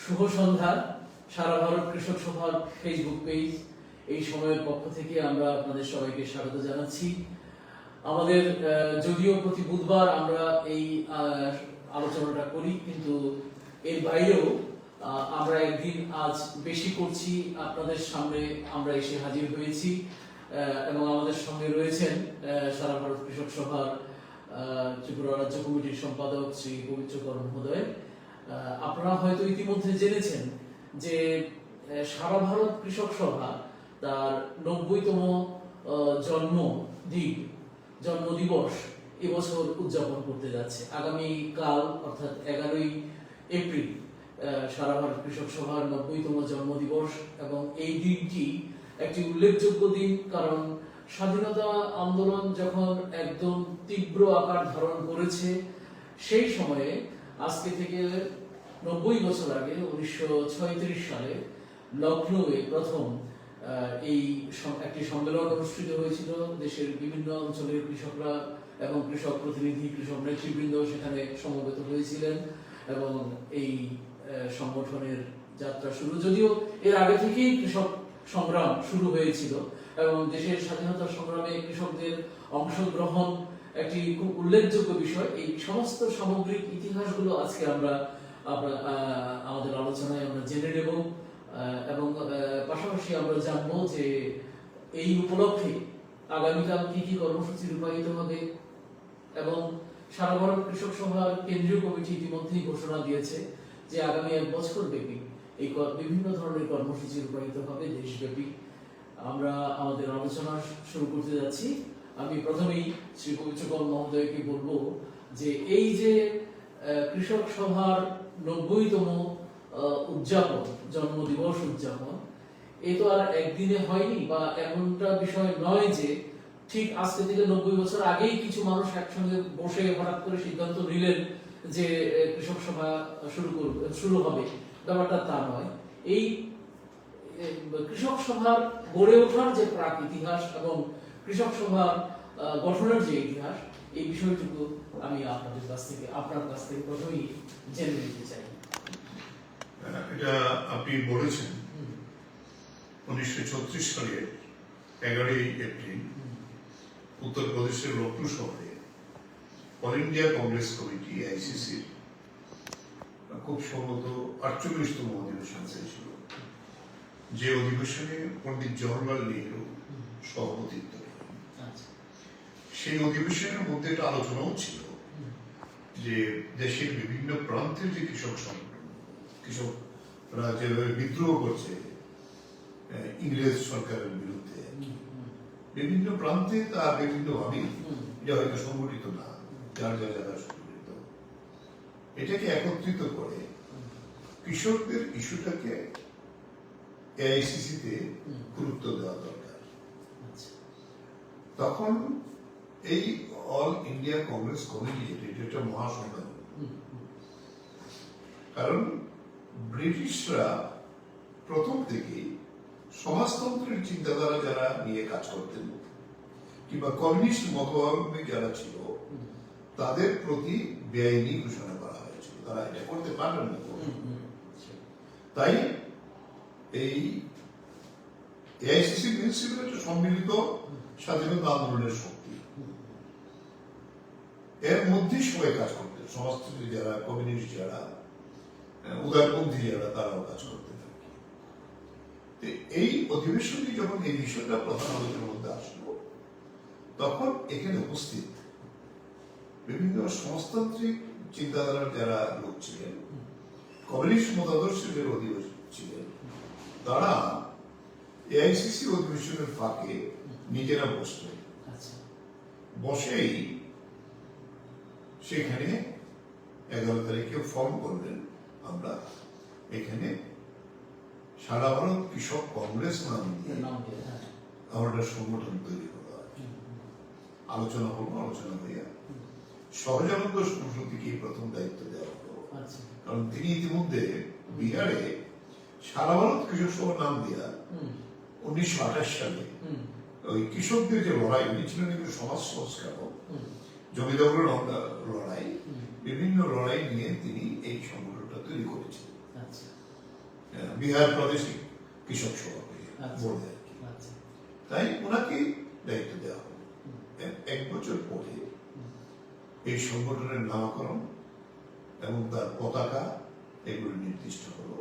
শুভ সন্ধ্যা। সারা ভারত কৃষক সভার Facebook page এই সময়ের পক্ষ থেকে আমরা আপনাদের সবাইকে স্বাগত জানাচ্ছি। আমাদের যদিও প্রতি বুধবার আমরা এই আলোচনাটা করি, কিন্তু এর বাইরেও আমরা একদিন আজ বেশি করছি। আপনাদের সামনে আমরা এসে হাজির হয়েছি এবং আমাদের সঙ্গে রয়েছেন সারা ভারত কৃষক সভার ত্রিপুরা রাজ্য কমিটির সম্পাদক শ্রী পবিত্র কর মহোদয়। আপনারা হয়তো ইতিমধ্যে জেনেছেন যে সারা ভারত কৃষক সভা তার ৯০তম জন্মদিবস এবছর উদযাপন করতে যাচ্ছে। আগামীকাল অর্থাৎ ১১ই এপ্রিল সারা ভারত কৃষক সভার ৯০তম জন্মদিবস, এবং এই দিনটি একটি উল্লেখযোগ্য দিন। কারণ স্বাধীনতা আন্দোলন যখন একদম তীব্র আকার ধারণ করেছে, সেই সময়ে আজকে থেকে ৯০ বছর আগে ১৯৩৬ সালে লখনৌয়ে প্রথম এই একটি সম্মেলন অনুষ্ঠিত হয়েছিল। দেশের বিভিন্ন অঞ্চলের কৃষকরা এবং কৃষক প্রতিনিধি, কৃষক নেতৃবৃন্দ সেখানে সমবেত হয়েছিলেন এবং এই সংগঠনের যাত্রা শুরু, যদিও এর আগে থেকেই কৃষক সংগ্রাম শুরু হয়েছিল এবং দেশের স্বাধীনতা সংগ্রামে কৃষকদের অংশগ্রহণ একটি খুব উল্লেখযোগ্য বিষয়। এই সমস্ত সামগ্রিক ইতিহাসগুলো আজকে আমরা আমাদের আলোচনায় আমরা জেনে নেব এবং পাশাপাশি আমরা জানবো যে এই উপলক্ষে আগামীকাল কি কি কর্মসূচি রূপায়িত হবে। এবং সারা ভারত কৃষক সভার কেন্দ্রীয় কমিটি ইতিমধ্যেই ঘোষণা দিয়েছে যে আগামী ১ বছর ব্যাপী এই বিভিন্ন ধরনের কর্মসূচি রূপায়িত হবে দেশব্যাপী। আমরা আমাদের আলোচনা শুরু করতে যাচ্ছি। আমি প্রথমেই শ্রী পবিত্র কর মহোদয়কে বলবো যে এই যে কৃষক সভার ৯০তম উদযাপন, জন্মদিবস উদযাপন, এ তো আর একদিনে হয়নি, বা এমনটা বিষয় নয় যে ঠিক আজকে থেকে ৯০ বছর আগেই কিছু মানুষ একসঙ্গে বসে হঠাৎ করে সিদ্ধান্ত নিলেন যে কৃষক সভা শুরু হবে। ব্যাপারটা তা নয়। এই কৃষক সভার গড়ে ওঠার যে প্রাক ইতিহাস এবং কৃষক সভার গঠনের যে ইতিহাস, এই বিষয়টুকু আমি আপনার কাছ থেকে প্রথমেই জেনে নিতে চাই। এটা আপনি বলেছেন ১৯৩৬ সালের ১১ই এপ্রিল উত্তরপ্রদেশের লখনৌ শহরে অল ইন্ডিয়া কংগ্রেস কমিটি আইসিসির খুব সম্ভবত ৪৮তম অধিবেশন হয়েছিল, যে অধিবেশনে পণ্ডিত জওহরলাল নেহরু সভাপতিত্ব। সেই অধিবেশনের মধ্যে একটা আলোচনাও ছিল যে দেশের বিভিন্ন প্রান্তের যে কৃষক সংগঠন, কৃষকরা যেভাবে বিদ্রোহ করছে ইংরেজ সরকারের বিরুদ্ধে, বিভিন্ন প্রান্তে তা বিভিন্ন ভাবে এটা হয়তো সংগঠিত না, যার যা জায়গা সংগঠিত, এটাকে একত্রিত করে কৃষকদের ইস্যুটাকে এআইসিসিতে গুরুত্ব দেওয়া দরকার। তখন এই অল ইন্ডিয়া কংগ্রেস কমিটি এটা একটা মহাসংগ্রাম। কারণ ব্রিটিশরা প্রথম থেকেই সমাজতন্ত্রের চিন্তাধারা যারা নিয়ে কাজ করতেন কিংবা কমিউনিস্ট মতবাদী যারা ছিল, তাদের প্রতি বেআইনি ঘোষণা করা হয়েছিল, তারা এটা করতে পারবেন না। তাই এই এআইসিসি ছিল একটা সম্মিলিত স্বাধীনতা আন্দোলনের শক্তি। এর মধ্যেই সবাই কাজ করতেন, সমাজতন্ত্রী যারা, কমিউনিস্ট যারা, উদারপন্থী যারা, তারাও কাজ করতে থাকে। এই অধিবেশনে যখন এই বিষয়টা প্রধান আলোচনার মধ্যে আসলো, তখন এখানে উপস্থিত বিভিন্ন সমাজতান্ত্রিক চিন্তাধারার যারা লোক ছিলেন, কমিউনিস্ট মতাদর্শের যারা অধিবেশন ছিলেন, তারা এআইসিসি অধিবেশনের ফাঁকে নিজেরা বসলেন। বসেই সেখানে ১১ তারিখে ফর্ম করলেন, আমরা এখানে সারা ভারত কৃষক কংগ্রেস নাম দিয়ে আমার একটা সংগঠন তৈরি করা হয়। আলোচনা হলো, আলোচনা হইয়া সহজানন্দ সরস্বতীকে প্রথম দায়িত্ব দেওয়া হলো। কারণ তিনি ইতিমধ্যে বিহারে সারা ভারত কৃষক সভার নাম দিয়া ১৯২৮ সালে ওই কৃষকদের যে লড়াই, উনি ছিলেন একটু সমাজ সংস্কারক, জমিদারের লড়াই, বিভিন্ন লড়াই নিয়ে তিনি এই সংগঠনটা তৈরি করেছিলেন। বিহার প্রাদেশিক কৃষক সভা আচ্ছা। বোর্ডে আর কি। আচ্ছা। তাই ওনাকে দায়িত্ব দেওয়া হলো। এক বছর পরে এই সংগঠনের নামকরণ এবং তার পতাকা এগুলো নির্দিষ্ট হলো,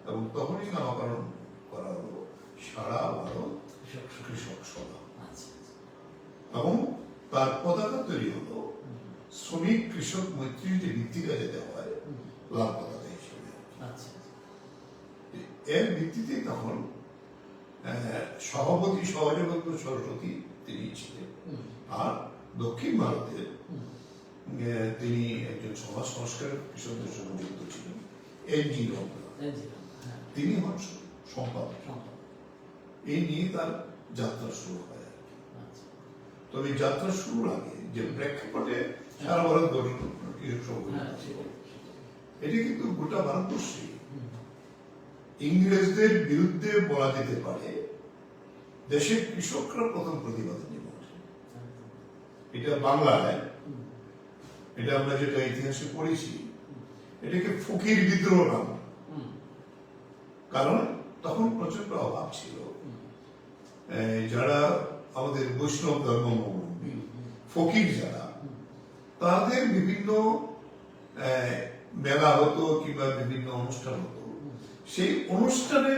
এবং তখনই নামকরণ করা হলো সারা ভারত কৃষক সভা। আচ্ছা। এবং তার পতাকা তৈরি হলো শ্রমিক কৃষক মৈত্রীর যে ভিত্তিকা যেতে হয় লাল পতাকা হিসেবে। আচ্ছা। এর ভিত্তিতে তখন সভাপতি সহযোগী সরস্বতী তিনি ছিলেন, আর দক্ষিণ ভারতের তিনি একজন সমাজ সংস্কারক কৃষকদের সঙ্গে যুক্ত ছিলেন এনজি রমনা, তিনি হন সম্পাদক। এই নিয়ে তার যাত্রা শুরু হয় আর কি। তবে যাত্রা শুরুর আগে যে প্রেক্ষাপটে সারা ভারত গঠন কৃষক সংগঠন ছিল, এটি কিন্তু গোটা ভারতবর্ষে ইংরেজদের বিরুদ্ধে বলা যেতে পারে দেশের কৃষকরা প্রথম প্রতিবাদ নিয়ে ওঠে। এটা বাংলায়, এটা আমরা যেটা ইতিহাসে পড়েছি, এটাকে ফকির বিদ্রোহ নাম, কারণ তখন প্রচন্ড অভাব ছিল। যারা আমাদের বৈষ্ণব ধর্মাবলম্বী ফকির যারা, তাদের বিভিন্ন মেলা হতো কিংবা বিভিন্ন অনুষ্ঠান হতো, সেই অনুষ্ঠানে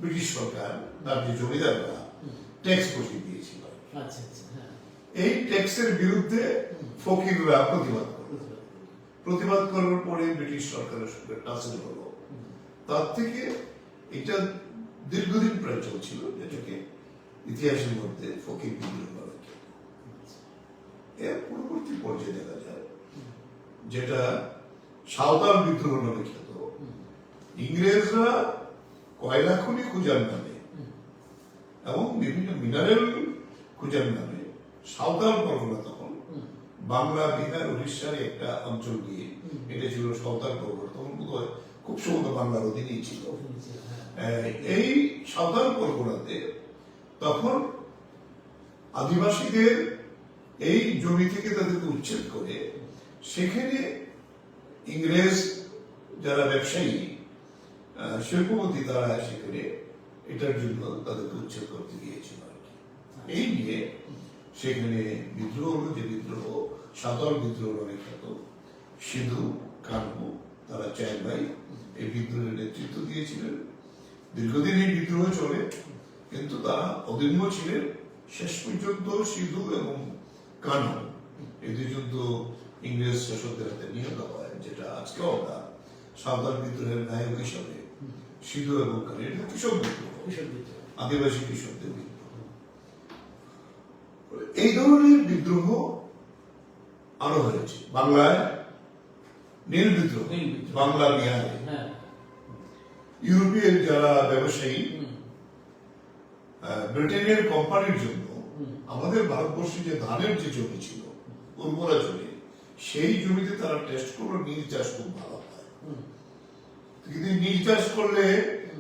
ব্রিটিশ সরকার তার যে জমিদাররা ট্যাক্স বসিয়ে দিয়েছিল। এই ট্যাক্সের বিরুদ্ধে ফকিররা প্রতিবাদ করার পরে ব্রিটিশ সরকারের সঙ্গে টাসেল হলো। তার থেকে এটা দীর্ঘদিন প্রায় চলছিল, যেটাকে ইতিহাসের মধ্যে ফকির বিদ্রোহ বলা হয়। এর পরবর্তী পর্যায়ে দেখা যায় যেটা সাঁওতাল বিদ্রোহ নামে খ্যাত। ইংরেজরা কয়লা খনি খোঁজার নামে এবং বিভিন্ন মিনারেল খোঁজার নামে সাঁওতাল পরগনা, তখন বাংলা বিহার উড়িষ্যার একটা অঞ্চল নিয়ে এটা ছিল সাঁওতাল পরগনা, তখন বোধহয় খুব সম্ভবত বাংলার অধীনেই ছিল। এই সাঁওতাল পরগনাতে তখন আদিবাসীদের এই জমি থেকে তাদেরকে উচ্ছেদ করে সেখানে ইংরেজ যারা ব্যবসায়ী শিল্পপতি, তারা সেখানে এটার জন্য তাদেরকে উচ্ছেদ করতে গিয়েছিল আর কি। এই নিয়ে সেখানে বিদ্রোহ হলো, যে বিদ্রোহ সাঁওতাল বিদ্রোহ নামে খ্যাত। সিধু কানহু তারা চার ভাই এই বিদ্রোহের নেতৃত্ব দিয়েছিলেন। দীর্ঘদিন এই বিদ্রোহ চলে, কিন্তু তারা অদম্য ছিলেন। শেষ পর্যন্ত সিধু এবং কানহু এই দুই যুদ্ধ ইংরেজ শাসকদের হাতে নিহত হয়, যেটা আজকেও আমরা সাঁওতাল বিদ্রোহের নায়ক হিসাবে সিধু এবং কানহু, এটা কৃষক বিদ্রোহ, আদিবাসী কৃষকদের বিদ্রোহ। এই ধরনের বিদ্রোহ আরো হয়েছে বাংলায়, নীল বিদ্রোহ বাংলা বিহারে। ইউরোপীয় যারা ব্যবসায়ী ব্রিটেনের কোম্পানির জন্য আমাদের ভারতবর্ষে যে ধানের যে জমি ছিল উর্বরা জমি, সেই জমিতে তারা টেস্ট করলো নীল চাষ খুব ভালো হয়। কিন্তু নীল চাষ করলে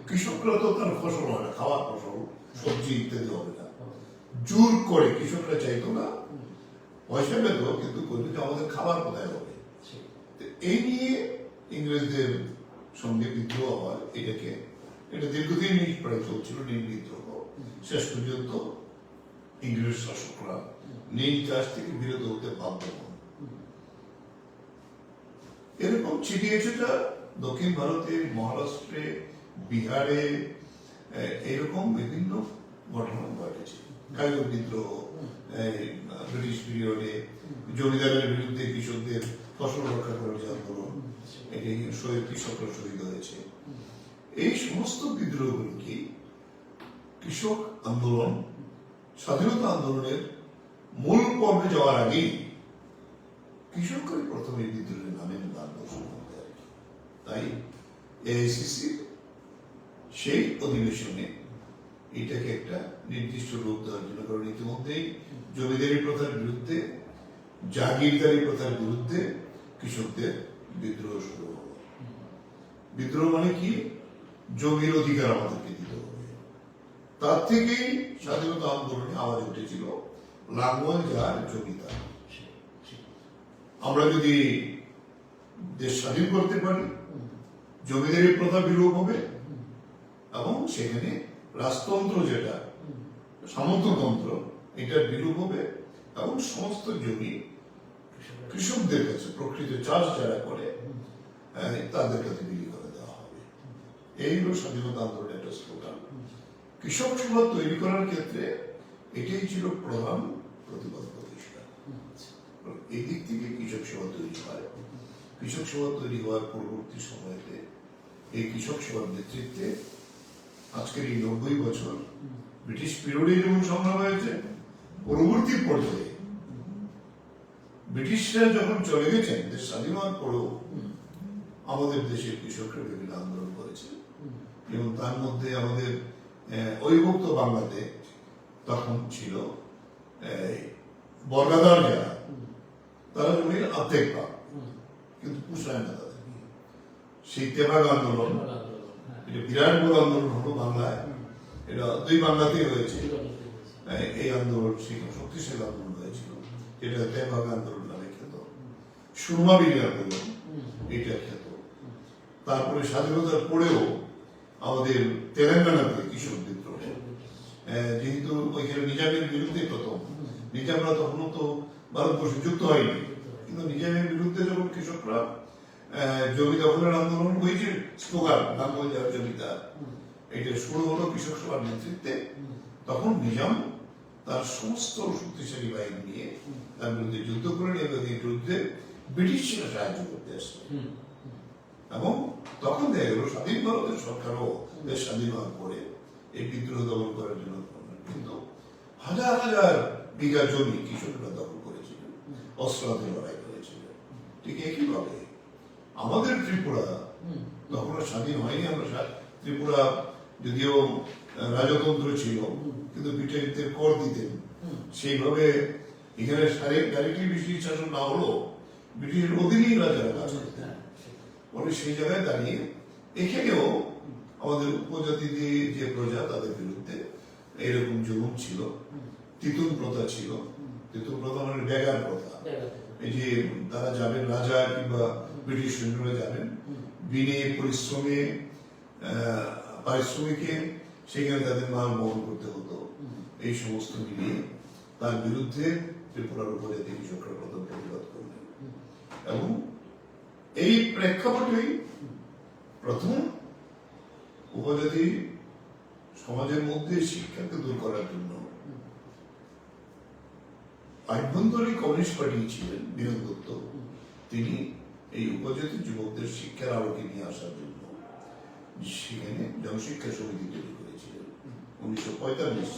কৃষকরা তো তার ফসল হয় না, খাওয়ার ফসল সবজি ইত্যাদি হবে না। জোর করে কৃষকরা চাইতো না, পয়সা পেত, কিন্তু আমাদের খাবার কোথায় হবে। এই নিয়ে ইংরেজদের সঙ্গে বিদ্রোহ হয়। এটা দীর্ঘদিন প্রায় চলছিল নীল বিদ্রোহ। শেষ পর্যন্ত ইংরেজ শাসকরা নীল চাষ থেকে বিরত হতে বাধ্য হন। এরকম ছিটিয়ে ছিটা দক্ষিণ ভারতে, মহারাষ্ট্রে, বিহারে এরকম বিভিন্ন ঘটনা ঘটেছে। কায়রো বিদ্রোহ, ব্রিটিশ পিরিয়ডে জমিদারের বিরুদ্ধে কৃষকদের ফসল রক্ষা করার যে আন্দোলন, এটি কৃষকরা শহীদ হয়েছে। এই সমস্ত বিদ্রোহগুলিকে কৃষক আন্দোলন, স্বাধীনতা আন্দোলনের মূল পর্বে যাওয়ার আগেই কৃষকরাই প্রথমে বিদ্রোহের নামে গান শুরু করতে আর কি। তাই এআইসিসি সেই অধিবেশনে এটাকে একটা নির্দিষ্ট রূপ দেওয়ার জন্য, কারণ ইতিমধ্যেই জমিদারি প্রথার বিরুদ্ধে, জাগিরদারি প্রথার বিরুদ্ধে কৃষকদের বিদ্রোহ শুরু হলো। বিদ্রোহ মানে কি? জমির অধিকার আমাদেরকে দিতে হবে। তার থেকেই স্বাধীনতা আন্দোলনে আওয়াজ উঠেছিল লাঙ্গল যার জমিদার। আমরা যদি দেশ স্বাধীন করতে পারি, জমিদারি প্রথা বিলোপ হবে, এবং সেখানে রাজতন্ত্র যেটা সামন্ততন্ত্র এটার বিলোপ হবে এবং সমস্ত জমি কৃষকদের কাছে প্রকৃত চাষ যারা করে তাদের কাছে বিলি করে দেওয়া হবে। এই হলো স্বাধীনতা আন্দোলনের একটা স্লোগান। কৃষক সভা তৈরি করার ক্ষেত্রে এটাই ছিল প্রধান প্রতিবাদ প্রতিষ্ঠা। এই দিক থেকে কৃষক সভা তৈরি হয়। কৃষক সভা তৈরি হওয়ার পরবর্তী সময়তে এই কৃষক সভার নেতৃত্বে আজকের এই 90 বছর ব্রিটিশ পিরিয়ডে যেমন সংগ্রাম হয়েছে, পরবর্তী পর্যায়ে ব্রিটিশরা যখন চলে গেছেন দেশ স্বাধীন হওয়ার পরেও আমাদের দেশের কৃষকরা বিভিন্ন আন্দোলন করেছে এবং তার মধ্যে আমাদের ঐভুক্ত বাংলাতে তখন ছিল বর্গাদার যারা, তারা জমির অর্ধেক পাক, কিন্তু পুষায় না তাদের। সেই তেভাগ আন্দোলন, এটা বিরাট বড় আন্দোলন হলো বাংলায়, এটা 2 বাংলাতেই হয়েছে। এই আন্দোলন সেই শক্তিশালী আন্দোলন হয়েছিল, যেটা তেভাগ আন্দোলন নামে খ্যাত। সুরমা বিলি আন্দোলন এটা খ্যাত। তারপরে স্বাধীনতার পরেও আমাদের তেলেঙ্গানাতে কৃষক বিদ্রোহ, যেহেতু ওইখানে নিজামের বিরুদ্ধে প্রথম, নিজামরা তখনও তো ভারতবর্ষে যুক্ত হয়নি, কিন্তু নিজামের বিরুদ্ধে যখন কৃষকরা জমি দখলের আন্দোলন হয়েছে, স্লোগান নাঙ্গল যার জমিদার, এটা শুরু হলো কৃষক সভার নেতৃত্বে। তখন নিজাম তার সমস্ত শক্তিশালী বাহিনী নিয়ে তার বিরুদ্ধে যুদ্ধ করেন এবং এই যুদ্ধে ব্রিটিশরা সাহায্য করতে আসে। এবং তখন দেখা গেল স্বাধীন ভারতের সরকারও দেশ স্বাধীন হওয়ার পরে এই বিদ্রোহ দমন করার জন্য, কিন্তু হাজার হাজার বিঘা জমি কৃষকরা দখল করেছিলেন, অস্ত্র হাতে লড়াই করেছিলেন। ঠিক একইভাবে আমাদের ত্রিপুরা তখন স্বাধীন হয়নি। আমরা ত্রিপুরা যদিও রাজতন্ত্র ছিল, কিন্তু ব্রিটিশদের কর দিতেন, সেইভাবে এখানে ডাইরেক্টলি ব্রিটিশ শাসন না হলো ব্রিটিশের অধীনেই রাজারা কাজ করতেন। পরে সেই জায়গায় দাঁড়িয়ে এখানেও আমাদের উপজাতিদের যে প্রজা, তাদের বিরুদ্ধে এরকম জুলুম ছিল। তিতুন প্রথা ছিল। তিতুন প্রথা মানে বেগার প্রথা, এই যে তারা যাবেন, রাজা কিংবা ব্রিটিশ সৈন্যরা যাবেন বিনে পরিশ্রমে, পারিশ্রমিকে সেখানে তাদের মাল বহন করতে হতো। এই সমস্ত মিলিয়ে তার বিরুদ্ধে ত্রিপুরার উপজাতি কৃষকরা প্রথম প্রতিবাদ করলেন এবং এই প্রেক্ষাপটেই প্রথম উপজাতি সমাজের মধ্যে শিক্ষাকে দূর করার জন্য আভ্যন্তরীণ কমিউনিস্ট পার্টি ছিলেন বীরেন দত্ত। তিনি এই উপজাতি যুবকদের শিক্ষার আলোকে নিয়ে আসার জন্য সেখানে জনশিক্ষা সমিতি তৈরি করেছিলেন 1945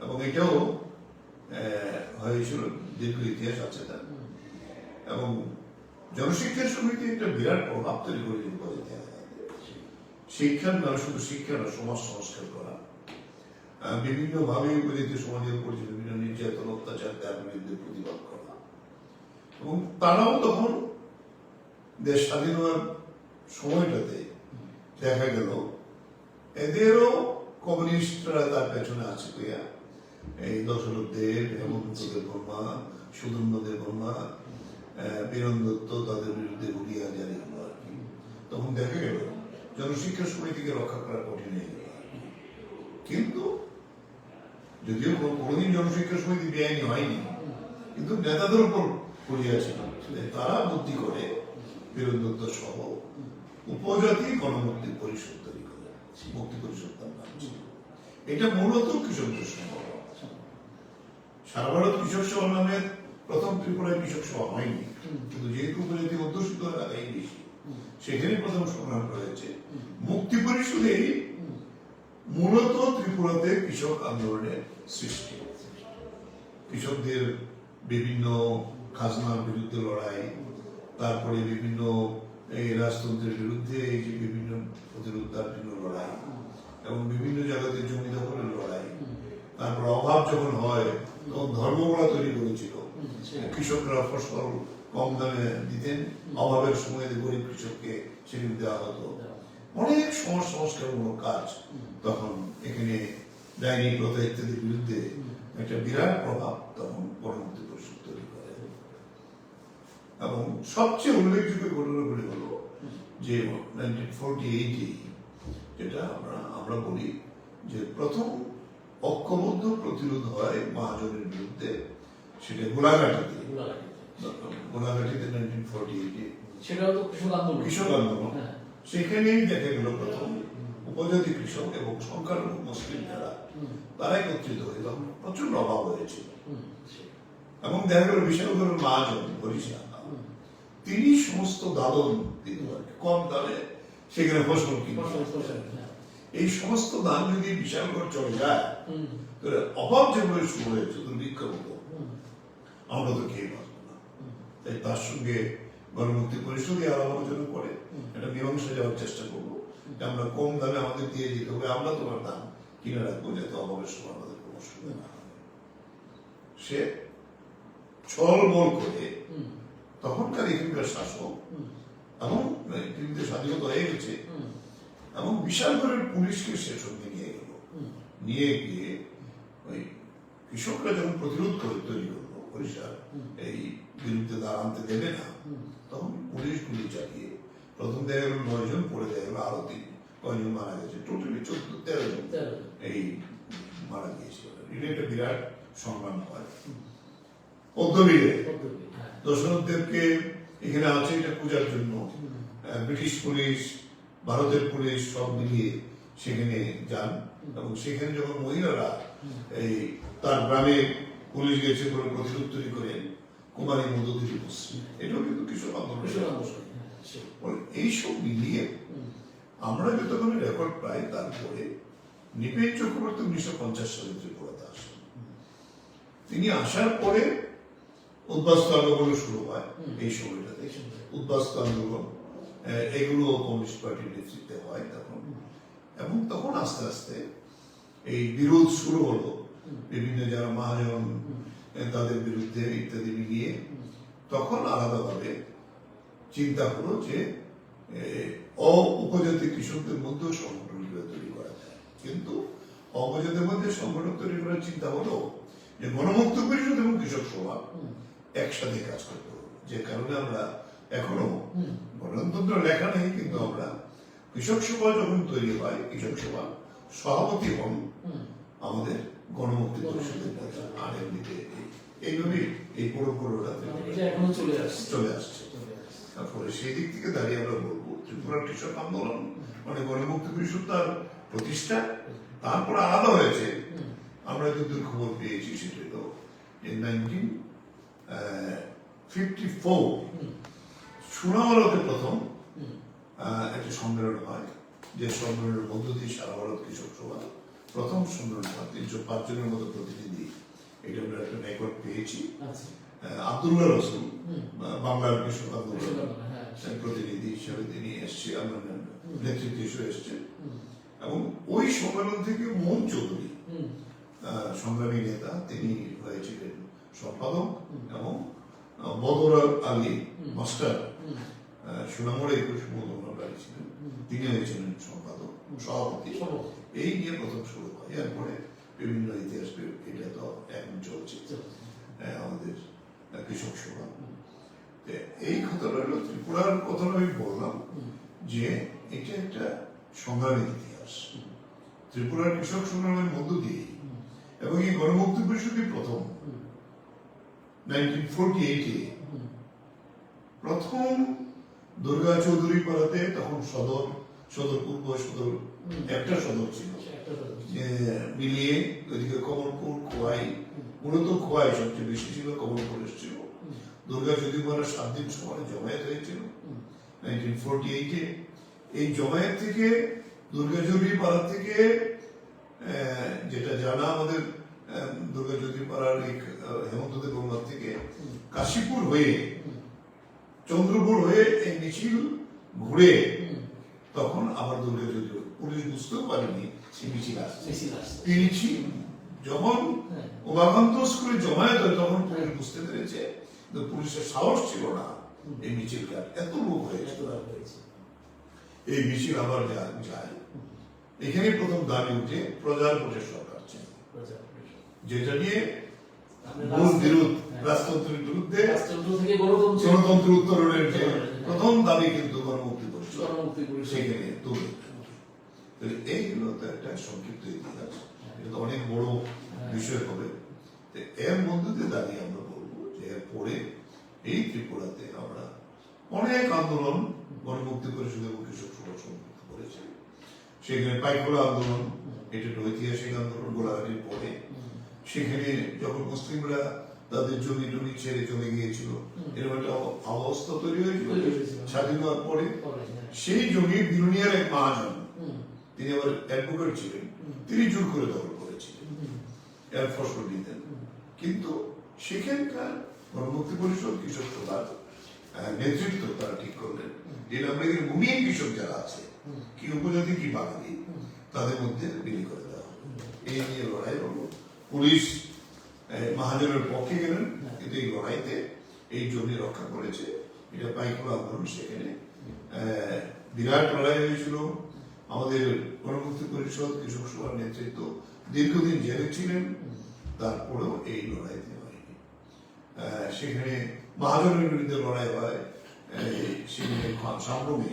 এবং এটাও হয়েছিল, দীর্ঘ ইতিহাস আছে তার। এবং জনশিক্ষা সমিতি একটা বিরাট প্রভাব তৈরি করেছিল উপজাতি এলাকাতে। শিক্ষার না, শুধু শিক্ষা না, সমাজ সংস্কার করা, বিভিন্ন ভাবে উপজাতি সমাজের উপর যে বিভিন্ন নির্যাতন অত্যাচার তার বিরুদ্ধে প্রতিবাদ করা। এবং তারাও তখন দেশ স্বাধীন হওয়ার সময়টাতে দেখা গেল এদেরও কমিউনিস্টরা তার পেছনে আছে কইয়া, এই দশরথ দেব, হেমন্ত দেব বর্মা, সুদর্ম দেব বর্মা, বীরেন দত্ত, তাদের বিরুদ্ধে হুলিয়া জারি হলো আর কি। তখন দেখা গেল জনশিক্ষা সমিতিকে রক্ষা করা কঠিন হয়ে গেল। কিন্তু যদিও কোনোদিন জনশিক্ষা সমিতি বেআইনি হয়নি, কিন্তু নেতাদের উপর পড়িয়াছিল, তারা বুদ্ধি করে বীরেন দত্ত সহ উপজাতি গণমুক্তি পরিষদ তৈরি করে, মুক্তি পরিষদ তার নাম ছিল। এটা মূলত কৃষকদের সংগঠন। সারা ভারত কৃষক সভা নামে প্রথম ত্রিপুরায় কৃষক সভা হয়নি, কিন্তু যেহেতু উপজাতি অধ্যুষিত এলাকায় বেশি, সেখানে প্রথম সংগ্রাম হয়েছে। মুক্তি পরিষদেই মূলত ত্রিপুরাতে কৃষক আন্দোলনের সৃষ্টি। কৃষকদের বিভিন্ন খাজনার বিরুদ্ধে লড়াই, তারপরে বিভিন্ন এই রাজতন্ত্রের বিরুদ্ধে এই যে বিভিন্ন প্রতিরোধার জন্য লড়াই, এবং বিভিন্ন জায়গাতে জমি দখলের লড়াই। তারপর অভাব যখন হয় তখন ধর্মগোড়া তৈরি করেছিল, কৃষকরা ফসল কম দামে দিতেন, অভাবের সময় গরিব কৃষককে সেগুলি দেওয়া হতো। অনেক সমাজ সংস্কারমূলক কাজ তখন এখানে ডাইনি প্রথা ইত্যাদির বিরুদ্ধে একটা বিরাট প্রভাব তখন গণমুক্তি পরিষদ তৈরি করে। এবং সবচেয়ে উল্লেখযোগ্য ঘটনাগুলি হলো যে 1948 যেটা আমরা বলি যে প্রথম ঐক্যবদ্ধ প্রতিরোধ হয় মহাজনের বিরুদ্ধে, সেটা গোলাঘাটিতে 1948 সেটাও তো কৃষক আন্দোলন। সেখানেই দেখা গেল প্রথম উপজাতি কৃষক এবং সংখ্যালঘু মুসলিম যারা তারা একত্রিত হয়ে তখন প্রচন্ড অভাব হয়েছিল, এবং দেখা গেল বিশালগড়ের মহাজন বরিশা তিনি সমস্ত দাদন দিত আর কি, কম দামে সেখানে ফসল কিনতে। এই সমস্ত দাম যদি বিশালগড় চলে যায় তাহলে অভাব যেভাবে শুরু হয়েছে দুর্ভিক্ষ মতো আমরা তো খেয়ে বাঁচবো না। তাই তার সঙ্গে গণমুক্তি পরিষদ আলাপ আলোচনা করে একটা মীমাংসা যাওয়ার চেষ্টা করবো যে আমরা কম দামে আমাদের দিয়ে দিতে হবে, আমরা তোমার দাম কিনে রাখবো যাতে অভাবের সময় আমাদের কোনো অসুবিধা না হয়। সে ছল বল করে তখনকার এখানকার শাসক এবং পৃথিবীতে স্বাধীনতা হয়ে গেছে এবং বিশালগড়ের পুলিশকে সে সঙ্গে নিয়ে গেল, নিয়ে গিয়ে ওই কৃষকরা যখন প্রতিরোধ করে তৈরি করলো ওড়িশার এই বিরুদ্ধে আনতে দেবে না, তখন পুলিশ গুলি চালিয়ে প্রথম দেখা গেল 9 জন, পরে দেখা গেল আরো 3 জন মারা গেছে, টোটালি 14-13 জন এই মারা গিয়েছিল। এটা একটা বিরাট সংগ্রাম হয় পদ্মবীরে। দশরথদেবকে এখানে আছে এটা পূজার জন্য ব্রিটিশ পুলিশ, ভারতের পুলিশ সব মিলিয়ে সেখানে যান, এবং সেখানে যখন মহিলারা এই তার গ্রামে পুলিশ গেছে করে প্রতিরোধ তৈরি করেন কুমারী মধুদিনী বসছে, এটাও কিন্তু কৃষক আন্দোলন। এইসব মিলিয়ে আমরা যতক্ষণ রেকর্ড পাই, তারপরে নৃপেন চক্রবর্তী 1950 সালে ত্রিপুরাতে আসেন। তিনি আসার পরে উদ্বাস্তু আন্দোলন শুরু হয় এই সময়টাতে, উদ্বাস্তু আন্দোলন এগুলো কমিউনিস্ট পার্টির নেতৃত্বে হয় তখন, এবং তখন আস্তে আস্তে এই বিরোধ শুরু হলো বিভিন্ন যারা মহাজন তাদের বিরুদ্ধে ইত্যাদি মিলিয়ে। তখন আলাদাভাবে চিন্তা হলো যে উপজাতি কৃষকদের মধ্যেও সংগঠন তৈরি করা যায়, কিন্তু উপজাতির মধ্যে সংগঠন তৈরি করার চিন্তা হলো যে গণমুক্তি পরিষদ এবং কৃষক সভা একসাথে কাজ করতে হবে। যে কারণে আমরা এখনো গণতন্ত্র লেখা নেই, কিন্তু আমরা কৃষক সভা যখন তৈরি হয়, কৃষক সভা সভাপতি হন আমাদের গণমুক্তি পরিষদের আর এমনিতে এইভাবে এই পরম্পরাটা চলে আসছে। তারপরে সেই দিক থেকে দাঁড়িয়ে আমরা বলবো ত্রিপুরা কৃষক আন্দোলন মানে গণমুক্তি পরিষদ তার প্রতিষ্ঠা, তারপর আলাদা হয়েছে। আমরা যতদূর খবর পেয়েছি সেটা হলো 1954 সোনামুড়াতে প্রথম একটা সম্মেলন হয়, যে সম্মেলনের মধ্য দিয়ে সারা ভারত কৃষক সভা প্রথম সম্মেলন হয়। 305 জনের মতো প্রতিনিধি, এটা আমরা একটা রেকর্ড পেয়েছি। আব্দুল্লাহ রসুল বাংলার কৃষক আন্দোলন প্রতিনিধি হিসাবে তিনি এসছে, আমরা নেতৃত্ব হিসেবে এসছেন, এবং ওই সম্মেলন থেকে মন চৌধুরী সংগ্রামী নেতা, তিনি হয়েছিলেন সম্পাদক, এবং বদর আলী মাস্টার সোনামুড়া 21 বাড়ি ছিলেন, তিনি হয়েছিলেন সম্পাদক সভাপতি। এই নিয়ে প্রথম শুরু হয়, এরপরে বিভিন্ন ইতিহাস এটা তো এখন চলছে আমাদের কৃষক সভা। এই কথাটা হলো ত্রিপুরার কথা আমি বললাম যে এটা একটা সংগ্রামের ইতিহাস, ত্রিপুরার কৃষক সংগ্রামের মধ্য দিয়ে, এবং এই গণমুক্তি পরিষদের প্রথম 1948 প্রথম দুর্গা চৌধুরী পাড়াতে, তখন সদর পূর্ব সদর একটা সদর ছিল, মিলিয়ে ওইদিকে কমলপুর, খোয়াই, মূলত খোয়াই সবচেয়ে বেশি ছিল, কমলপুর এসেছিল। দুর্গা চৌধুরী পাড়া 7 দিন সময় জমায়েত হয়েছিল 1948। এই জমায়েত থেকে দুর্গা চৌধুরী পাড়া থেকে যেটা জানা আমাদের দুর্গা চৌধুরী পাড়ার হেমন্তদেব বর্মার থেকে কাশীপুর হয়ে চন্দ্রপুর হয়ে এই মিছিল ঘুরে তখন আবার দুর্গা চৌধুরী, পুলিশ বুঝতেও পারেনি সে মিছিল আসছে। পিরিচি যখন ওবাগন্ত স্কুলে জমায়েত হয় তখন পুলিশ বুঝতে পেরেছে, পুলিশের সাহস ছিল না এই মিছিলকার, এত লোক হয়েছে। এই মিছিল আবার যায়, এখানে প্রথম দাবি উঠে প্রজার ভোটের সরকার চাই, যেটা নিয়ে বিরোধ, রাজতন্ত্রের বিরুদ্ধে গণতন্ত্র উত্তরণের যে প্রথম দাবি কিন্তু গণমুক্তি পরিষদ সেখানে তুলে। তাহলে এইগুলো তো একটা সংক্ষিপ্ত ইতিহাস, এটা তো অনেক বড় বিষয় হবে। তো এর মধ্যে দিয়ে দাঁড়িয়ে আমরা বলবো যে এরপরে এই ত্রিপুরাতে আমরা অনেক আন্দোলন গণমুক্তি পরিষদ এবং কৃষক সভা সংযুক্ত করেছে। সেখানে পাইকোলা আন্দোলন, এটা একটা ঐতিহাসিক আন্দোলন গোলাঘাটির পরে। সেখানে যখন মুসলিমরা তাদের জমি টমি ছেড়ে চলে গিয়েছিল, এরকম একটা অবস্থা তৈরি হয়েছিল স্বাধীন হওয়ার পরে। সেই জমি বিলুনিয়ার এক মহাজন, তিনি আবার অ্যাডভোকেট ছিলেন, তিনি জোর করে দখল করেছিলেন, এর ফসল দিতেন। কিন্তু সেখানকার গণমুক্তি পরিষদ কৃষক সভার নেতৃত্ব তারা ঠিক করলেন যে আমরা এখানে ভূমিহীন কৃষক যারা আছে, কি উপজাতি কি বাঙালি, তাদের মধ্যে বিলি করে দেওয়া হবে। এই নিয়ে লড়াই হলো। পুলিশ মহাজনের পক্ষে গেলেন, কিন্তু এই লড়াইতে এই জমি রক্ষা করেছে এটা পাইকোলা আন্দোলন। সেখানে বিরাট লড়াই হয়েছিল। আমাদের গণমুক্তি পরিষদ কৃষক সভার নেতৃত্ব দীর্ঘদিন জেলে ছিলেন, তারপরেও এই লড়াইতে হয়নি। সেখানে মহাজনের বিরুদ্ধে লড়াই হয়, সেখানে সামরমে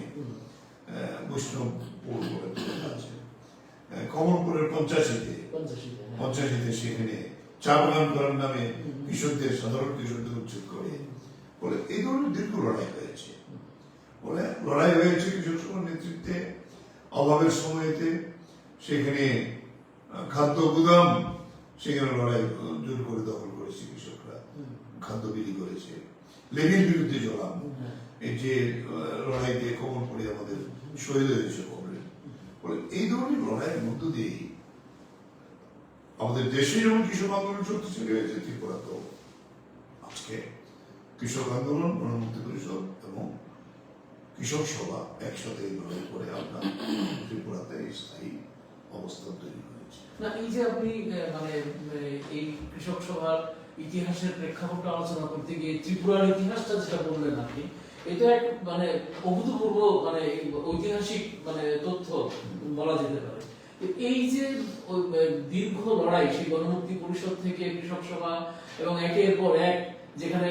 বৈষ্ণবপুর বলে আছে, কমলপুরের 85-তে সেখানে চা বাগান করার নামে কৃষকদের, সাধারণ কৃষকদের উচ্ছেদ করে বলে এই ধরনের দীর্ঘ লড়াই হয়েছে। বলে লড়াই হয়েছে কৃষক সভার নেতৃত্বে। অভাবের সময়তে সেখানে খাদ্য গুদাম, সেখানে লড়াই জোর করে দখল করেছে কৃষকরা, খাদ্য বিলি করেছে। লেবির বিরুদ্ধে জড়াম, এই যে লড়াইতে কমলপুরে আমাদের শহীদ হয়েছে কমরেড। বলে এই ধরনের লড়াইয়ের মধ্য দিয়ে আমাদের দেশে যেমন কৃষক আন্দোলন শক্তিশালী হয়েছে, ত্রিপুরাতেও আজকে কৃষক আন্দোলন, গণমুক্তি পরিষদ এবং কৃষক সভা একসাথে এই লড়াই করে আমরা ত্রিপুরাতে স্থায়ী অবস্থান তৈরি করেছি। না, এই যে আপনি মানে এই কৃষক সভার ইতিহাসের প্রেক্ষাপটটা আলোচনা করতে গিয়ে ত্রিপুরার ইতিহাসটা যেটা বললেন আপনি, এটা এক মানে অভূতপূর্ব মানে ঐতিহাসিক মানে তথ্য বলা যেতে পারে। এই যে দীর্ঘ লড়াই, সেই গণমুক্তি পরিষদ থেকে কৃষক সভা এবং একের পর এক, যেখানে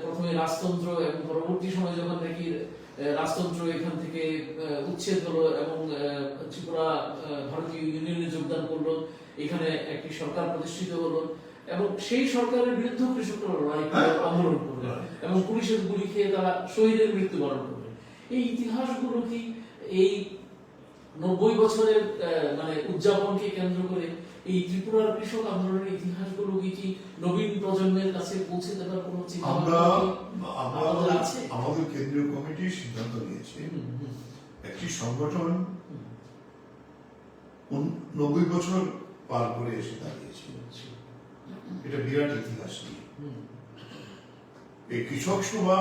প্রথমে রাজতন্ত্র এবং পরবর্তী সময় যখন নাকি রাজতন্ত্র এখান থেকে উচ্ছেদ হলো এবং ত্রিপুরা ভারতীয় ইউনিয়নে যোগদান করলো, এখানে একটি সরকার প্রতিষ্ঠিত হলো এবং সেই সরকারের বিরুদ্ধে কৃষকরা লড়াই আন্দোলন করলেন এবং পুলিশের গুলি খেয়ে তারা শহীদের মৃত্যুবরণ করলেন। এই ইতিহাসগুলো কি এই 90 বছরের মানে উদযাপনকে কেন্দ্র করে এই ত্রিপুরার কৃষক আন্দোলনের ইতিহাসগুলো কি নবীন প্রজন্মের কাছে পৌঁছে দেওয়ার কোনো চিন্তা আছে? আমাদের কেন্দ্রীয় কমিটি সিদ্ধান্ত নিয়েছে একটি সংগঠন 90 বছর পার করে এসে দাঁড়িয়েছে। এটা বিরাট ইতিহাস নিয়ে এই কৃষক সভা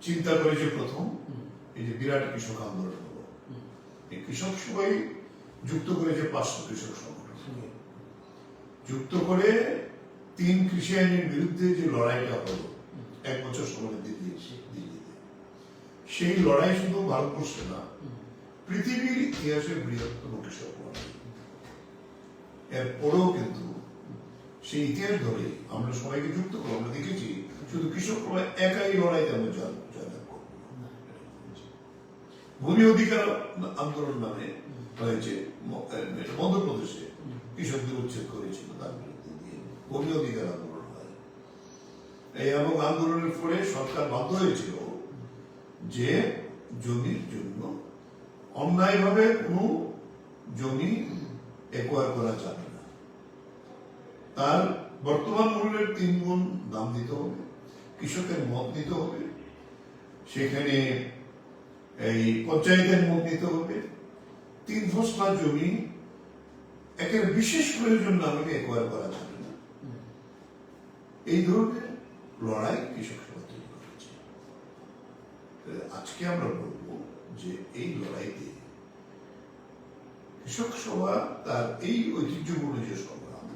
চিন্তা করেছে প্রথম, এই যে বিরাট কৃষক আন্দোলন হলো, এই কৃষক সভাই যুক্ত করেছে 500 কৃষক সংগঠন, যুক্ত করে 3 কৃষি আইনের বিরুদ্ধে যে লড়াইটা হলো 1 বছর সময় দিল্লিতে, সেই লড়াই শুধু ভারতবর্ষে না, পৃথিবীর ইতিহাসের বৃহত্তম কৃষক লড়াই। এরপরেও কিন্তু সেই ইতিহাস ধরে আমরা সবাইকে যুক্ত করবো। আমরা দেখেছি শুধু কৃষক একাই লড়াইতে আমরা জয়লাভ করবো। ভূমি অধিকার আন্দোলন নামে হয়েছে মধ্যপ্রদেশে, কৃষকদের উচ্ছেদ করেছিল তার বিরুদ্ধে দিয়ে ভূমি অধিকার আন্দোলন হয়। এই এবং আন্দোলনের ফলে সরকার বাধ্য হয়েছিল যে জমির জন্য অন্যায়ভাবে কোনো জমি একোয়ার করা যাবে না, তার বর্তমান মূল্যের 3 গুণ দাম দিতে হবে, কৃষকের মত নিতে হবে, সেখানে এই পঞ্চায়েতের মত নিতে হবে, 3 ফসলা জমি একের বিশেষ প্রয়োজন না হলে একোয়ার করা যাবে না। এই ধরনের লড়াই কৃষক সভা তৈরি করেছে। আজকে আমরা বলবো যে এই লড়াইতে কৃষক সভা তার এই ঐতিহ্যপূর্ণ যে সংগ্রাম,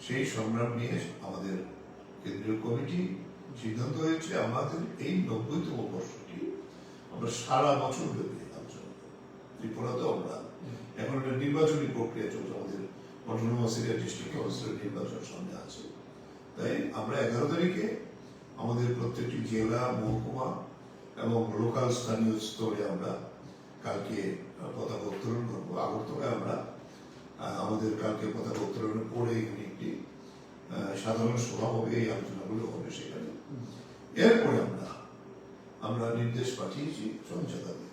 সেই সংগ্রাম নিয়ে আমাদের কেন্দ্রীয় কমিটি সিদ্ধান্ত হয়েছে আমাদের এই 90তম বর্ষটি আমরা সারা বছর ব্যাপী আলোচনা করব। ত্রিপুরাতে আমরা এখন একটা নির্বাচনী প্রক্রিয়া চলছে, আমাদের অটোনোমাস এরিয়া ডিস্ট্রিক্ট কাউন্সিলের নির্বাচন সামনে আছে। তাই আমরা 11 তারিখে আমাদের প্রত্যেকটি জেলা, মহকুমা এবং লোকাল স্থানীয় স্তরে আমরা কালকে পতাকা উত্তোলন করবো আগরতলায়। আমরা আমাদের কালকে পতাকা উত্তোলনের পরে এখানে একটি সাধারণ সভা হবে, এই আলোচনাগুলো হবে সেখানে। এরপরে আমরা নির্দেশ পাঠিয়েছি সঞ্চালকে,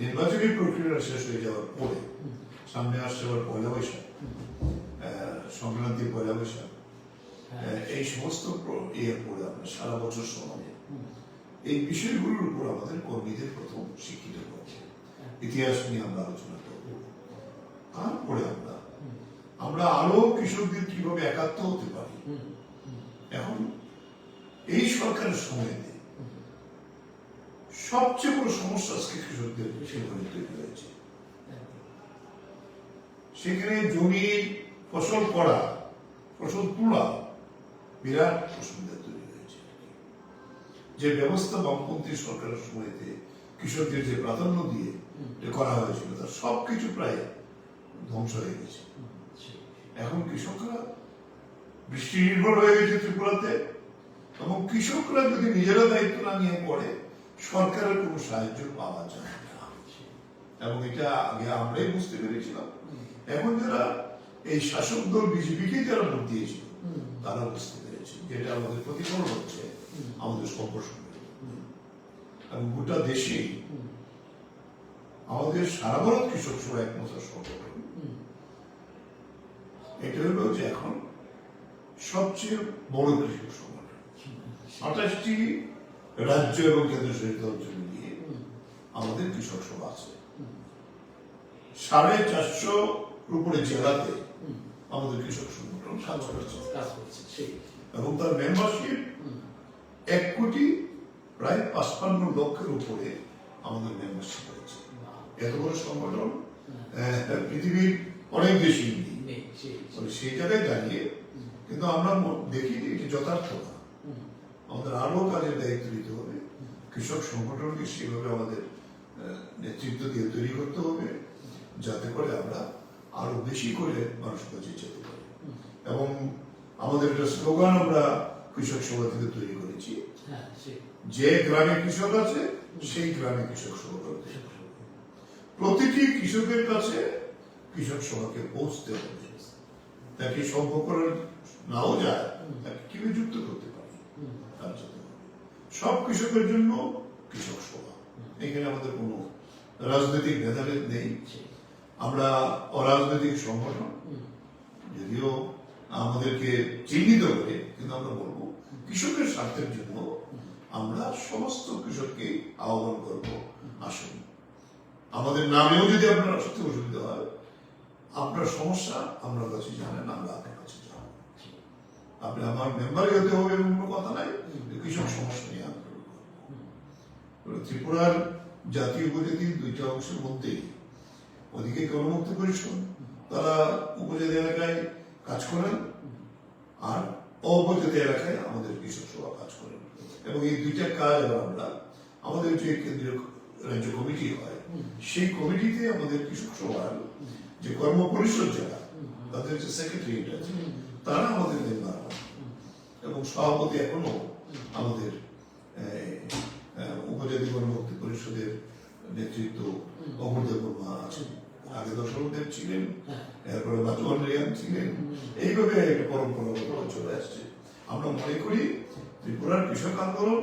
নির্বাচনী প্রক্রিয়া শেষ হয়ে যাওয়ার পরে সামনে আসছে আবার পয়লা বৈশাখ, সংক্রান্তি, পয়লা বৈশাখ, এই সমস্ত ইয়ের পরে আমরা সারা বছর সময় এই বিষয়গুলোর উপর আমাদের কর্মীদের প্রথম শিক্ষিত করব, ইতিহাস নিয়ে আমরা আলোচনা করব। তারপরে আমরা আরো কৃষকদের কিভাবে একাত্ম হতে পারি। এখন এই সরকারের সময়তে সবচেয়ে বড় সমস্যা আজকে কৃষকদের সেখানে তৈরি হয়েছে। সেখানে জমি ফসল করা, ফসল তোলা বিরাট অসুবিধা তৈরি হয়েছে। যে ব্যবস্থা বামপন্থী সরকারের সময়তে কৃষকদের যে প্রাধান্য দিয়ে করা হয়েছিল তার সবকিছু প্রায় ধ্বংস হয়ে গেছে। এখন কৃষকরা বৃষ্টি নির্ভর হয়ে গেছে ত্রিপুরাতে, এবং কৃষকরা যদি নিজেরা দায়িত্ব না নিয়ে পড়ে সরকারের কোনো সাহায্য পাওয়া যায় না। এবং এটা আগে আমরাই বুঝতে পেরেছিলাম, এখন যারা এই শাসক দল বিজেপিকে যারা ভোট দিয়েছিল তারা বুঝতে পেরেছে যেটা আমাদের প্রতিফলন হচ্ছে আমাদের সম্পর্ক। এবং গোটা দেশে আমাদের সারা ভারত কৃষক সভা একমাত্র সংগঠন, এটা হলো যে এখন সবচেয়ে বড় কৃষক সংগঠন। 28টি রাজ্য এবং কেন্দ্রশাসিত অঞ্চল মিলিয়ে আমাদের কৃষক সভা আছে। 450 উপরে জেলাতে আমাদের কৃষক সংগঠন কাজ করছে, এবং তার মেম্বারশিপ 1 কোটি প্রায় 55 লক্ষের উপরে আমাদের মেম্বারশিপ রয়েছে। এত বড় সংগঠন পৃথিবীর অনেক দেশই নেই। সেই জায়গায় দাঁড়িয়ে কিন্তু আমরা দেখি যে এটি যথার্থ না। আমাদের আরো কাজের দায়িত্ব নিতে হবে, কৃষক সংগঠনকে সেভাবে আমাদের নেতৃত্ব দিয়ে তৈরি করতে হবে যাতে করে আমরা আরো বেশি করে মানুষের কাছে যেতে পারি। এবং আমাদের একটা স্লোগান আমরা কৃষক সভা থেকে তৈরি করেছি, যে গ্রামে কৃষক আছে সেই গ্রামে কৃষক সভা করতে। প্রতিটি কৃষকের কাছে কৃষক সভাকে পৌঁছতে হবে, তাকে সম্ভব করার নাও যায় তাকে কিভাবে যুক্ত করতে পারি তার জন্য সব কৃষকের জন্য কৃষক সভা। এখানে আমাদের কোনো রাজনৈতিক ভেদাভেদ নেই, আমরা অরাজনৈতিক সংগঠন। যদিও আমাদেরকে চিহ্নিত করে, কিন্তু আমরা বলবো কৃষকের স্বার্থের জন্য আমরা সমস্ত কৃষককে আহ্বান করবো, আসুন আমাদের নামেও যদি আপনার আসতে অসুবিধা হয়, আপনার সমস্যা আমরা কাছে জানেন, আমরা আপনার কাছে যাবো। আপনি আমার মেম্বারই হতে হবে এমন কোনো কথা নাই, কৃষক সমস্যা নিয়ে আন্দোলন করবো। ত্রিপুরার জাতীয় উপজাতির 2টা অংশের মধ্যে ওদিকে গণমুক্তি পরিষদ তারা উপজাতি এলাকায় কাজ করেন, আর অপজাতি এলাকায় আমাদের কৃষক সভা কাজ করেন। এবং এই 2টা কাজ আমরা আমাদের যে কেন্দ্রীয় রাজ্য কমিটি হয় সেই কমিটিতে আমাদের কৃষক সভার যে কর্ম পরিষদ যারা তাদের যে সেক্রেটারিয়েট আছে তারা আমাদের মেম্বার হন, এবং সভাপতি এখনো আমাদের উপজাতি গণমুক্তি পরিষদের নেতৃত্ব অমরদেব বর্মা আছেন, আগে দশরথদেব ছিলেন, এরপরে বাচুয়ান রিয়ান ছিলেন। এইভাবে একটা পরম্পরাগত চলে আসছে। আমরা মনে করি ত্রিপুরার কৃষক আন্দোলন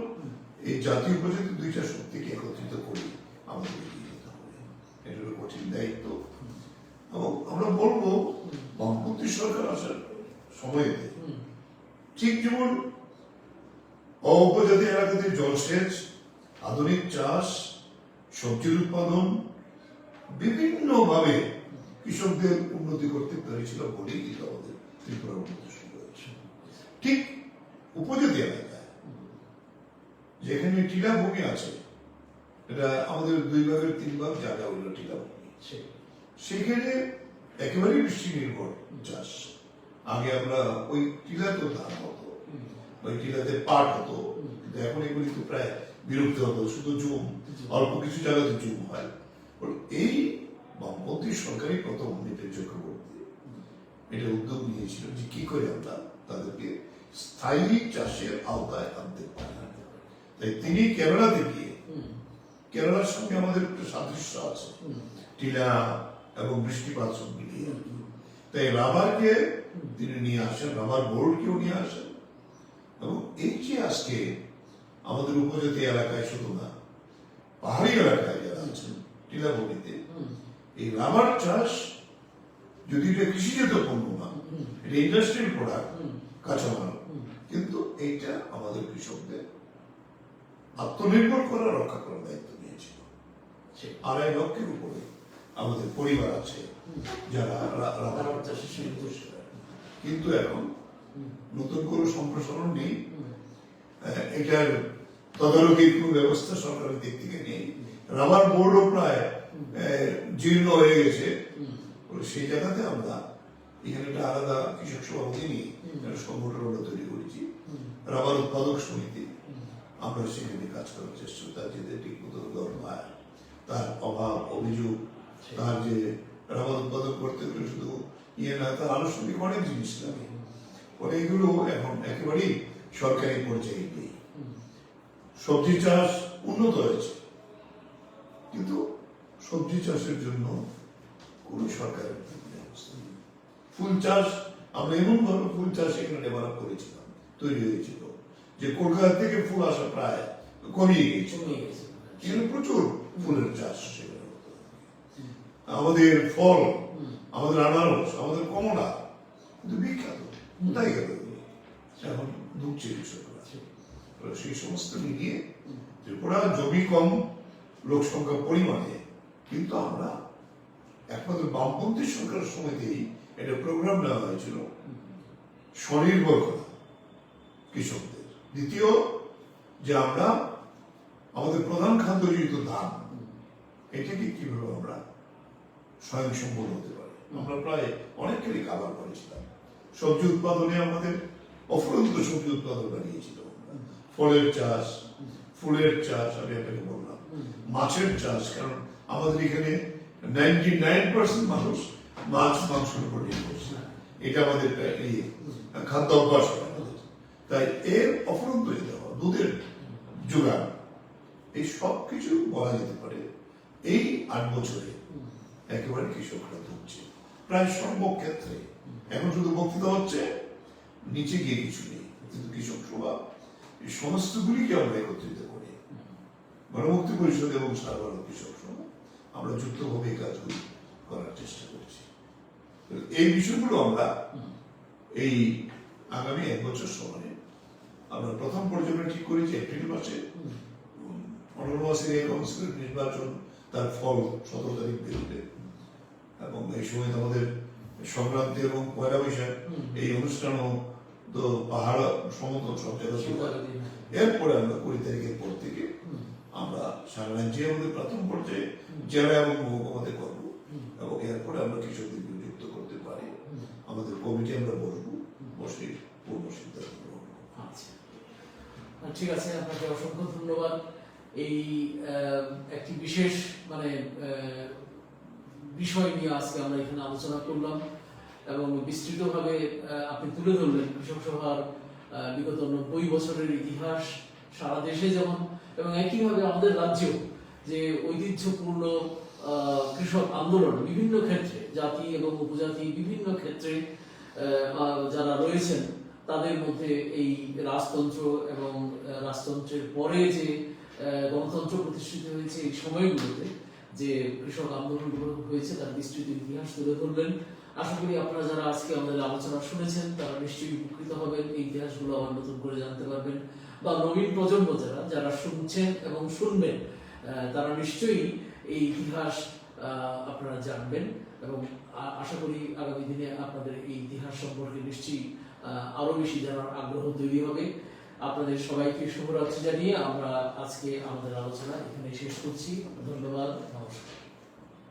এই জাতীয় উপজাতি 2টা শক্তিকে একত্রিত করি আমাদের এগিয়ে যেতে হবে। এটা হলো কঠিন দায়িত্ব। এবং আমরা বলবো বামপন্থী সরকার আসার সময়তে ঠিক যেমন উপজাতি এলাকাতে জলসেচ, আধুনিক চাষ, সবজির উৎপাদন বিভিন্ন ভাবে কৃষকদের উন্নতি করতে পেরেছিল বলেই কিন্তু আমাদের ত্রিপুরা উন্নতি শুরু হয়েছে। ঠিক উপজাতি এলাকায় যেখানে টিলা ভূমি আছে, এটা আমাদের 2 ভাগের 3 ভাগ জায়গা হলো টিলা ভূমি, সেখানে একেবারেই বৃষ্টি নির্ভর চাষ। আগে আমরা ওই টিলাতে ধান হতো, ওই টিলাতে পাট হতো, কিন্তু এখন এগুলি তো প্রায় বিলুপ্ত হতো, শুধু জুম, অল্প কিছু জায়গাতে জুম হয়। এই বামপন্থী সরকারি প্রথম নিপের চক্রবর্তী এটা উদ্যোগ নিয়েছিল যে কি করে আমরা তাদেরকে স্থায়ী চাষের আওতায় আনতে পারি। তাই তিনি কেরালাতে গিয়ে কেরালার সঙ্গে আমাদের একটা সাদৃশ্য আছে, টিলা এবং বৃষ্টিপাত সব মিলিয়ে। তাই রাবারকে তিনি নিয়ে আসেন, রাবার বোর্ডকেও নিয়ে আসেন। এবং এই যে আজকে আমাদের উপজাতি এলাকায় শুধু না, পাহাড়ি এলাকায় যারা আছেন টিলাভূমিতে, এই রাবার চাষ যদি এটা কৃষিজাত পণ্য না, এটা ইন্ডাস্ট্রিয়াল প্রোডাক্ট, কাঁচামাল, কিন্তু এইটা আমাদের কৃষকদের আত্মনির্ভর করা, রক্ষা করার দায়িত্ব নিয়েছিল। 2.5 লক্ষের উপরে আমাদের পরিবার আছে যারা রাবার চাষের সঙ্গে যুক্ত। কিন্তু এখন নতুন কোনো সম্প্রসারণ নেই, এটার তদারকির কোনো ব্যবস্থা সরকারের দিক থেকে নেই। রাবার বোর্ডও প্রায় জীর্ণ হয়ে গেছে। সেই জায়গাতে আমরা এখানে একটা আলাদা কৃষক সভাপতি নিয়ে একটা সংগঠন আমরা তৈরি করেছি, রাবার উৎপাদক সমিতি। আমরা সেখানে কাজ করার চেষ্টা করি, তার যে ঠিক মতো দরকার, তার অভাব অভিযোগ, তার যে রাবার উৎপাদন করতে গেলে শুধু না, তার আনুষ্ঠানিক অনেক জিনিস লাগে। পরে এগুলো এখন একেবারেই সরকারি পর্যায়ে নেই। সবজি চাষ উন্নত হয়েছে, কিন্তু সবজি চাষের জন্য কোন সরকারের ব্যবস্থা নেই। ফুল চাষ আমরা এমন ভাবে ফুল চাষ এখানে ডেভেলপ করেছিলাম, তৈরি হয়েছিল যে কলকাতা থেকে ফুল আসা প্রায় কমিয়ে গেছে। এখানে প্রচুর ফুলের চাষ। আমাদের ফল, আমাদের আনারস, আমাদের কমলা কিন্তু বিখ্যাত, কোথায় গেল এখন? ঢুকছে কৃষকরা। সেই সমস্ত মিলিয়ে ত্রিপুরা জমি কম, লোক সংখ্যা পরিমাণে, কিন্তু আমরা একমাত্র বামপন্থী সরকারের সময়তেই একটা প্রোগ্রাম নেওয়া হয়েছিল স্বনির্ভর করা কৃষকদের। দ্বিতীয় যে আমরা আমাদের প্রধান খাদ্য যেহেতু ধান, এটাকে কিভাবে আমরা স্বয়ংসম্পূর্ণ হতে পারি। আমরা প্রায় অনেকখানি কাভার করেছিলাম। সবজি উৎপাদনে আমাদের অফুরন্ত সবজি উৎপাদন বাড়িয়েছিল। ফলের চাষ, ফুলের চাষ, আমি আপনাকে বললাম, মাছের চাষ, কারণ আমাদের এখানে 99% মানুষ মাছ মাংসের উপর নির্ভরশীল। এটা আমাদের খাদ্য অভ্যাস আমাদের। তাই এর অফুরন্ত যেতে হবে, দুধের যোগান, এই সব কিছু বলা যেতে পারে এই 8 বছরে একেবারে কৃষকরা ধরছে প্রায় সর্বক্ষেত্রে। এখন শুধু বক্তৃতা হচ্ছে, নিচে গিয়ে কিছু নেই। কিন্তু কৃষক সভা এই সমস্তগুলিকে আমরা একত্রিত করি, গণমুক্তি পরিষদ এবং সারা ভারত কৃষক সভা আমরা যুক্তভাবে কাজগুলি করার চেষ্টা করছি। এই বিষয়গুলো আমরা এই আগামী 1 বছর সময়ে আমরা প্রথম পর্যায়ে ঠিক করেছি এপ্রিল মাসে। 15 মাসের এই কাউন্সিলের নির্বাচন, তার ফল 17 তারিখ বেরোবে, এবং এই সময় আমাদের সংক্রান্তি এবং পয়লা বৈশাখ এই অনুষ্ঠানও তো পাহাড় সমতল সব জায়গায়। এরপরে আমরা 20 তারিখের পর থেকে আমরা সারা রাজ্যে আমাদের প্রথম পর্যায়ে জেলা এবং মহকুমাতে করবো, এবং এরপরে আমরা কৃষকদের যুক্ত করতে পারি। আমাদের কমিটি আমরা বসবো, বসে পূর্ণ সিদ্ধান্ত গ্রহণ করবো। আচ্ছা, ঠিক আছে, আপনাকে অসংখ্য ধন্যবাদ। এই একটি বিশেষ বিষয় নিয়ে আজকে আমরা এখানে আলোচনা করলাম, এবং বিস্তৃতভাবে আপনি তুলে ধরলেন কৃষক সভার বিগত 90 বছরের ইতিহাস সারা দেশে যেমন, এবং একইভাবে আমাদের রাজ্যেও যে ঐতিহ্যপূর্ণ কৃষক আন্দোলন বিভিন্ন ক্ষেত্রে, জাতি এবং উপজাতি বিভিন্ন ক্ষেত্রে যারা রয়েছেন, তাদের মধ্যে এই রাজতন্ত্র এবং রাজতন্ত্রের পরে যে গণতন্ত্র প্রতিষ্ঠিত হয়েছে, এই সময়গুলোতে যে কৃষক আন্দোলনগুলো হয়েছে তার বিস্তৃত ইতিহাস তুলে ধরলেন। আশা করি আপনারা যারা আজকে আমাদের আলোচনা শুনেছেন তারা নিশ্চয়ই উপকৃত হবেন, এই ইতিহাসগুলো আবার নতুন করে জানতে পারবেন, বা নবীন প্রজন্ম যারা শুনছেন এবং শুনবেন তারা নিশ্চয়ই এই ইতিহাস আপনারা জানবেন, এবং আশা করি আগামী দিনে আপনাদের এই ইতিহাস সম্পর্কে নিশ্চয়ই আরো বেশি জানার আগ্রহ তৈরি হবে। আপনাদের সবাইকে শুভরাত্রি জানিয়ে আমরা আজকে আমাদের আলোচনা এখানে শেষ করছি। ধন্যবাদ, নমস্কার।